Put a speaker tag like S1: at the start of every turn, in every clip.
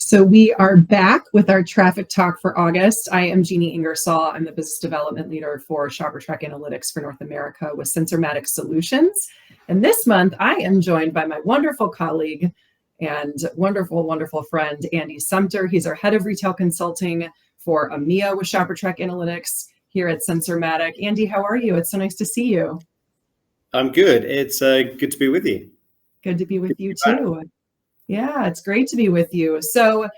S1: So we are back with our traffic talk for August. I am Jeanne Ingersoll. I'm the business development leader for Shopper Track Analytics for North America with Sensormatic Solutions. And this month, I am joined by my wonderful colleague and wonderful friend, Andy Sumpter. He's our head of retail consulting for EMEA with Shopper Track Analytics here at Sensormatic. Andy, how are you? It's so nice to see you.
S2: I'm good. It's good to be with you.
S1: Good to be with you too. Yeah, it's great to be with you. So,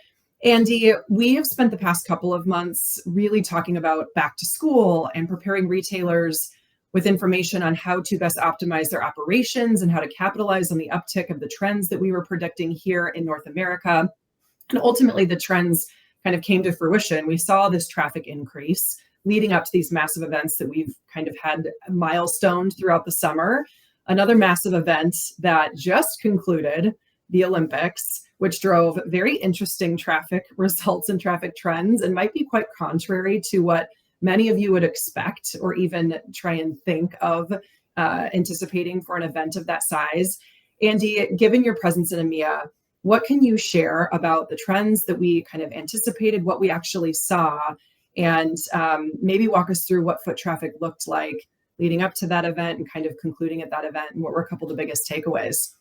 S1: Andy, we have spent the past couple of months really talking about back to school and preparing retailers with information on how to best optimize their operations and how to capitalize on the uptick of the trends that we were predicting here in North America. And ultimately, the trends kind of came to fruition. We saw this traffic increase leading up to these massive events that we've kind of had milestoned throughout the summer. Another massive event that just concluded, the Olympics, which drove very interesting traffic results and traffic trends and might be quite contrary to what many of you would expect or even try and think of anticipating for an event of that size. Andy, given your presence in EMEA, what can you share about the trends that we kind of anticipated, what we actually saw, and maybe walk us through what foot traffic looked like leading up to that event and kind of concluding at that event, and what were a couple of the biggest takeaways?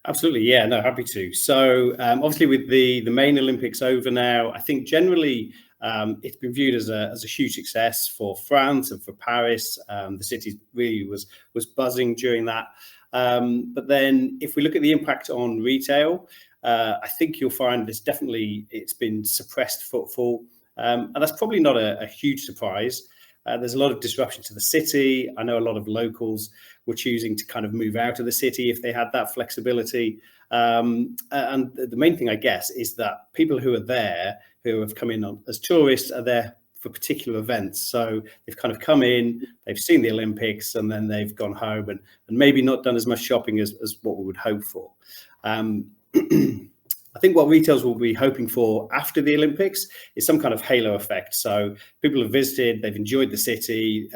S2: Absolutely, yeah, no, happy to. So obviously with the main Olympics over now, I think generally it's been viewed as a huge success for France and for Paris. The city really was buzzing during that. But then if we look at the impact on retail, I think you'll find it's been suppressed footfall. And that's probably not a huge surprise. There's a lot of disruption to the city. I know a lot of locals were choosing to kind of move out of the city if they had that flexibility. And the main thing, I guess, is that people who are there, who have come in as tourists, are there for particular events. So they've kind of come in, they've seen the Olympics, and then they've gone home and maybe not done as much shopping as what we would hope for. I think what retailers will be hoping for after the Olympics is some kind of halo effect. So people have visited, they've enjoyed the city.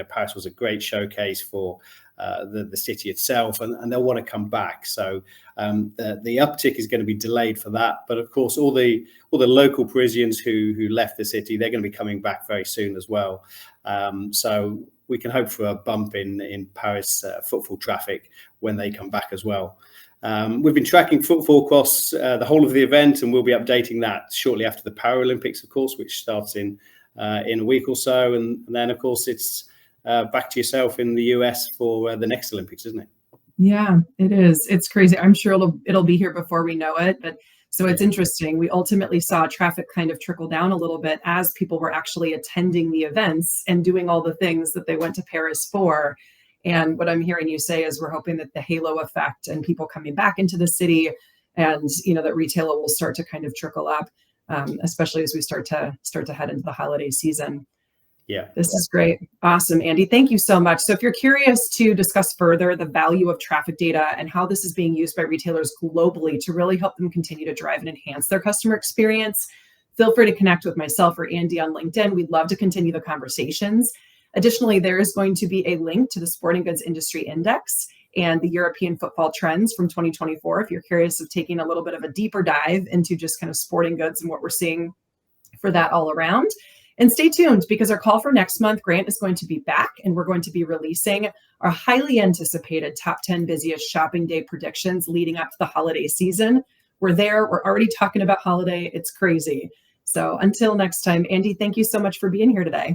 S2: Paris was a great showcase for the city itself, and they'll want to come back. So the uptick is going to be delayed for that. But of course, all the local Parisians who left the city, they're going to be coming back very soon as well. So we can hope for a bump in Paris footfall traffic when they come back as well. We've been tracking footfall across the whole of the event, and we'll be updating that shortly after the Paralympics, of course, which starts in a week or so. And then, of course, it's back to yourself in the US for the next Olympics, isn't it?
S1: Yeah, it is. It's crazy. I'm sure it'll be here before we know it. But so it's interesting. We ultimately saw traffic kind of trickle down a little bit as people were actually attending the events and doing all the things that they went to Paris for. And what I'm hearing you say is we're hoping that the halo effect and people coming back into the city and, that retailer will start to kind of trickle up, especially as we start to head into the holiday season.
S2: Yeah.
S1: This is great. Awesome, Andy. Thank you so much. So if you're curious to discuss further the value of traffic data and how this is being used by retailers globally to really help them continue to drive and enhance their customer experience, feel free to connect with myself or Andy on LinkedIn. We'd love to continue the conversations. Additionally, there is going to be a link to the Sporting Goods Industry Index and the European footfall trends from 2024. If you're curious of taking a little bit of a deeper dive into just kind of sporting goods and what we're seeing for that all around. And stay tuned, because our call for next month, Grant, is going to be back, and we're going to be releasing our highly anticipated top 10 busiest shopping day predictions leading up to the holiday season. We're there. We're already talking about holiday. It's crazy. So until next time, Andy, thank you so much for being here today.